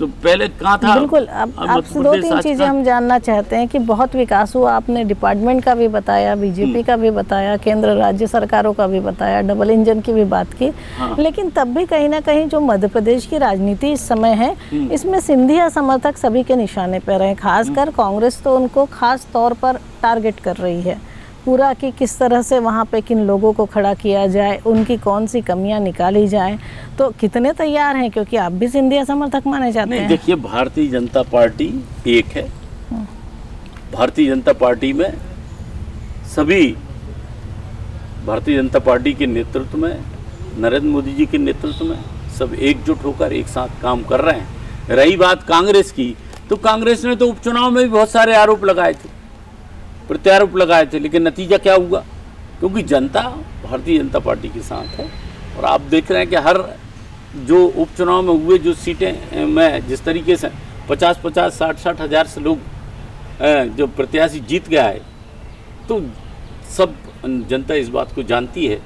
तो पहले कहाँ था? बिल्कुल। अब आपसे दो तीन चीज़ें हम जानना चाहते हैं कि बहुत विकास हुआ, आपने डिपार्टमेंट का भी बताया, बीजेपी का भी बताया, केंद्र राज्य सरकारों का भी बताया, डबल इंजन की भी बात की। हाँ। लेकिन तब भी कहीं ना कहीं जो मध्य प्रदेश की राजनीति इस समय है, इसमें सिंधिया समर्थक सभी के निशाने पर रहे। खासकर कांग्रेस तो उनको खास तौर पर टारगेट कर रही है पूरा, कि किस तरह से वहाँ पे किन लोगों को खड़ा किया जाए, उनकी कौन सी कमियां निकाली जाए। तो कितने तैयार हैं, क्योंकि आप भी सिंधिया समर्थक माने जाते हैं? देखिए, भारतीय जनता पार्टी एक है। भारतीय जनता पार्टी में सभी, भारतीय जनता पार्टी के नेतृत्व में, नरेंद्र मोदी जी के नेतृत्व में सब एकजुट होकर एक साथ काम कर रहे हैं। रही बात कांग्रेस की, तो कांग्रेस ने तो उपचुनाव में भी बहुत सारे आरोप लगाए थे, प्रत्यारोप लगाए थे, लेकिन नतीजा क्या हुआ? क्योंकि जनता भारतीय जनता पार्टी के साथ है। और आप देख रहे हैं कि हर जो उपचुनाव में हुए जो सीटें में जिस तरीके से 50-50, 60-60 हज़ार से लोग जो प्रत्याशी जीत गया है, तो सब जनता इस बात को जानती है।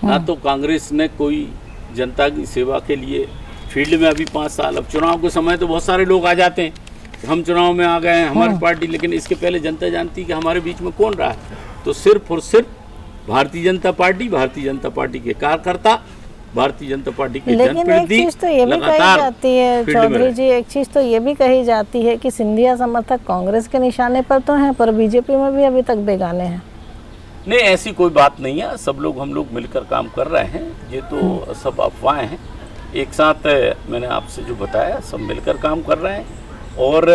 ना तो कांग्रेस ने कोई जनता की सेवा के लिए फील्ड में अभी 5 साल, अब चुनाव के समय तो बहुत सारे लोग आ जाते हैं, हम चुनाव में आ गए हैं हमारी पार्टी, लेकिन इसके पहले जनता जानती है कि हमारे बीच में कौन रहा है। तो सिर्फ और सिर्फ भारतीय जनता पार्टी के कार्यकर्ता, भारतीय जनता पार्टी के जनप्रतिनिधि। लेकिन एक चीज़ तो ये भी कही जाती है चौधरी जी, एक चीज़ तो ये भी कही जाती है कि सिंधिया समर्थक कांग्रेस के निशाने पर तो हैं, पर बीजेपी में भी अभी तक बेगाने हैं। नहीं, ऐसी कोई बात नहीं है। सब लोग, हम लोग मिलकर काम कर रहे हैं। ये तो सब अफवाहें हैं। एक साथ मैंने आपसे जो बताया, सब मिलकर काम कर रहे हैं। और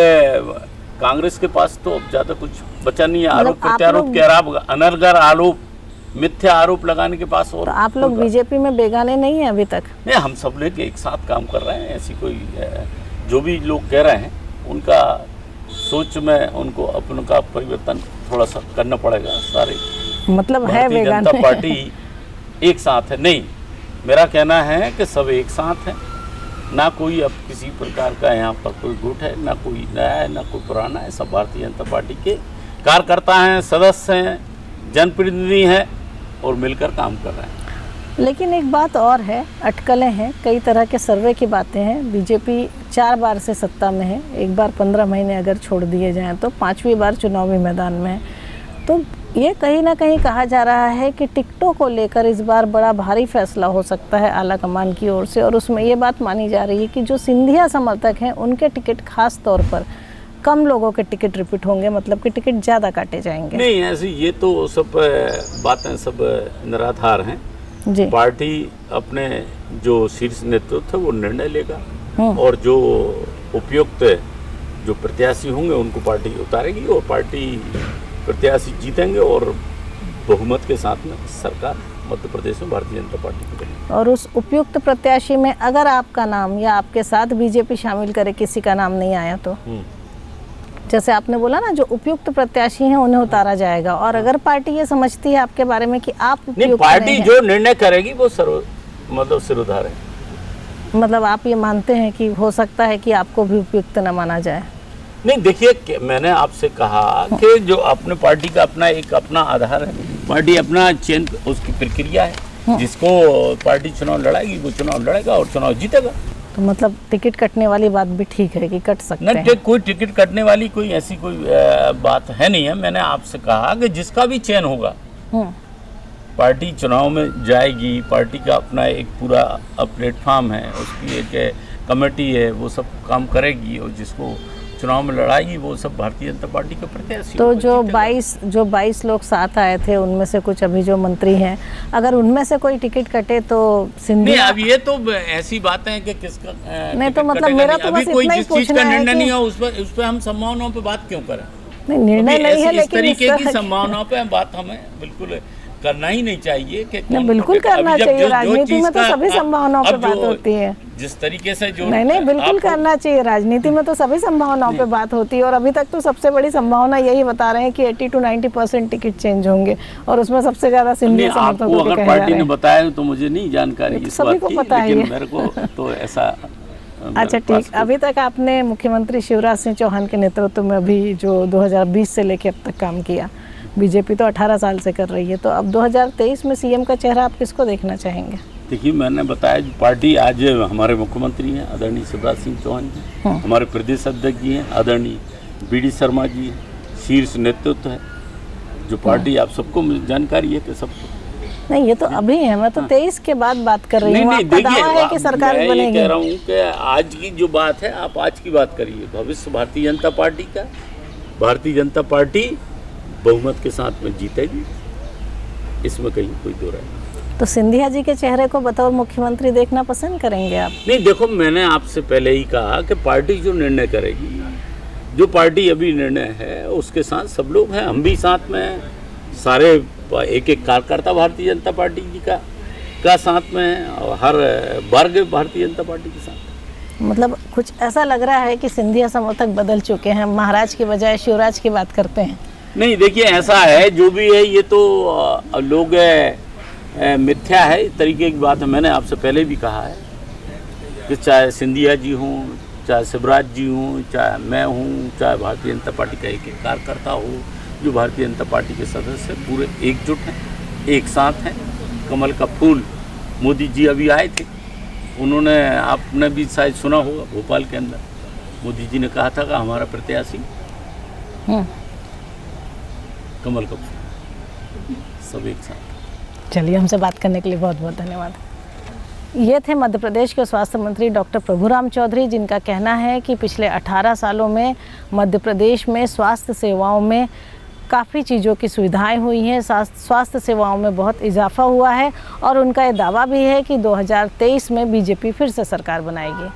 कांग्रेस के पास तो अब ज़्यादा कुछ बचा नहीं है। आरोप प्रत्यारोप के अनर्गल आरोप, मिथ्या आरोप लगाने के पास। और तो आप लोग बीजेपी में बेगाने नहीं हैं अभी तक? नहीं, हम सब लोग एक साथ काम कर रहे हैं। ऐसी कोई, जो भी लोग कह रहे हैं उनका सोच में उनको अपनों का परिवर्तन थोड़ा सा करना पड़ेगा। सारे मतलब है भारतीय बेगाने, जनता पार्टी एक साथ है। नहीं, मेरा कहना है कि सब एक साथ हैं। ना कोई अब किसी प्रकार का यहाँ पर कोई गुट है, ना कोई नया है, ना कोई पुराना है। सब भारतीय जनता पार्टी के कार्यकर्ता हैं, सदस्य हैं, जनप्रतिनिधि हैं और मिलकर काम कर रहे हैं। लेकिन एक बात और है, अटकलें हैं, कई तरह के सर्वे की बातें हैं। बीजेपी 4 बार से सत्ता में है, एक बार 15 महीने अगर छोड़ दिए जाएं तो 5वीं बार चुनावी मैदान में है। तो ये कहीं ना कहीं कहा जा रहा है कि टिकटों को लेकर इस बार बड़ा भारी फैसला हो सकता है आला कमान की ओर से। और उसमें ये बात मानी जा रही है कि जो सिंधिया समर्थक हैं उनके टिकट खास तौर पर कम लोगों के टिकट रिपीट होंगे, मतलब कि टिकट ज़्यादा काटे जाएंगे। नहीं, ऐसी ये तो सब बातें सब निराधार हैं जी। पार्टी अपने जो शीर्ष नेतृत्व है वो निर्णय लेगा और जो उपयुक्त जो प्रत्याशी होंगे उनको पार्टी उतारेगी और पार्टी प्रत्याशी जीतेंगे और बहुमत के साथ में सरकार मध्य प्रदेश में भारतीय जनता पार्टी की बनेगी। और उस उपयुक्त प्रत्याशी में अगर आपका नाम या आपके साथ बीजेपी शामिल करे, किसी का नाम नहीं आया तो जैसे आपने बोला ना, जो उपयुक्त प्रत्याशी हैं उन्हें उतारा जाएगा। और अगर पार्टी ये समझती है आपके बारे में कि आप नहीं, पार्टी जो निर्णय करेगी वो मतलब सिरोधार है। मतलब आप ये मानते हैं कि हो सकता है कि आपको भी उपयुक्त न माना जाए? नहीं, देखिए, मैंने आपसे कहा कि जो अपने पार्टी का अपना एक अपना आधार है, पार्टी अपना चयन उसकी प्रक्रिया है। जिसको पार्टी चुनाव लड़ाएगी वो चुनाव लड़ेगा और चुनाव जीतेगा। तो मतलब टिकट कटने वाली बात भी ठीक है कि कट सकते हैं? नहीं, कोई टिकट कटने वाली कोई ऐसी कोई बात है नहीं है। मैंने आपसे कहा कि जिसका भी चयन होगा पार्टी चुनाव में जाएगी। पार्टी का अपना एक पूरा प्लेटफॉर्म है, उसकी एक कमेटी है, वो सब काम करेगी और जिसको चुनाव में लड़ाएगी वो सब भारतीय जनता पार्टी के प्रत्याशी। तो जो 22 लोग साथ आए थे उनमें से कुछ अभी जो मंत्री हैं, अगर उनमें से कोई टिकट कटे तो सिंधिया? नहीं, अब ये तो ऐसी बातें हैं कि किसका नहीं, तो मतलब मेरा तो बस इतना ही पूछना है कि निर्णय नहीं हो उस पर हम संभावनाओं पे बात क्यों करें? नहीं, निर्णय नहीं है, लेकिन इस तरीके की संभावनाओं पे बात हमें बिल्कुल करना ही नहीं चाहिए कि बिल्कुल करना चाहिए। राजनीति में तो सभी संभावनाओं पे बात होती है। जिस तरीके से जो नहीं, बिल्कुल करना चाहिए। राजनीति में तो सभी संभावनाओं पे बात होती है और अभी तक तो सबसे बड़ी संभावना यही बता रहे हैं कि 80 to 90% टिकट चेंज होंगे और उसमें सबसे ज्यादा सिंधिया समर्थकों को अगर पार्टी ने बताया तो मुझे नहीं जानकारी, सभी को पता है, मेरे को तो ऐसा। अच्छा, ठीक। अभी तक आपने मुख्यमंत्री शिवराज सिंह चौहान के नेतृत्व में अभी जो 2020 से लेकर अब तक काम किया, बीजेपी तो 18 साल से कर रही है, तो अब 2023 में सीएम का चेहरा आप किसको देखना चाहेंगे? देखिए, मैंने बताया जो पार्टी आज हमारे मुख्यमंत्री हैं आदरणीय शिवराज सिंह चौहान जी, हमारे प्रदेश अध्यक्ष जी हैं आदरणीय बीडी शर्मा जी हैं, शीर्ष नेतृत्व है जो पार्टी, आप सबको जानकारी है कि सबको। नहीं, ये तो अभी है, मैं तो 23 के बाद बात कर रही हूँ। आपका दावा है कि सरकार मैं बनेगी। ये कह रहा हूँ कि आज की जो बात है, आप आज की बात करिए। भविष्य भारतीय जनता पार्टी का, भारतीय जनता पार्टी बहुमत के साथ में जीतेगी, इसमें कहीं कोई दो राय नहीं। तो सिंधिया जी के चेहरे को बतौर मुख्यमंत्री देखना पसंद करेंगे आप? नहीं, देखो, मैंने आपसे पहले ही कहा कि पार्टी जो निर्णय करेगी, जो पार्टी अभी निर्णय है उसके साथ सब लोग हैं, हम भी साथ में हैं, सारे एक एक कार्यकर्ता भारतीय जनता पार्टी जी का साथ में है, और हर वर्ग भारतीय जनता पार्टी के साथ। मतलब कुछ ऐसा लग रहा है कि सिंधिया समर्थक बदल चुके हैं, महाराज की बजाय शिवराज की बात करते हैं। नहीं, देखिए, ऐसा है, जो भी है ये तो लोग मिथ्या है, इस तरीके की बात है। मैंने आपसे पहले भी कहा है कि चाहे सिंधिया जी हों, चाहे शिवराज जी हों, चाहे मैं हूँ, चाहे भारतीय जनता पार्टी का एक एक कार्यकर्ता हो, जो भारतीय जनता पार्टी के सदस्य पूरे एकजुट हैं, एक साथ हैं। कमल का फूल, मोदी जी अभी आए थे, उन्होंने, आपने भी शायद सुना होगा, भोपाल के अंदर मोदी जी ने कहा था कि हमारा प्रत्याशी कमल का फूल, सब एक साथ। चलिए, हमसे बात करने के लिए बहुत बहुत धन्यवाद। ये थे मध्य प्रदेश के स्वास्थ्य मंत्री डॉक्टर प्रभुराम चौधरी, जिनका कहना है कि पिछले 18 सालों में मध्य प्रदेश में स्वास्थ्य सेवाओं में काफ़ी चीज़ों की सुविधाएं हुई हैं, स्वास्थ्य सेवाओं में बहुत इजाफा हुआ है, और उनका ये दावा भी है कि 2023 में बीजेपी फिर से सरकार बनाएगी।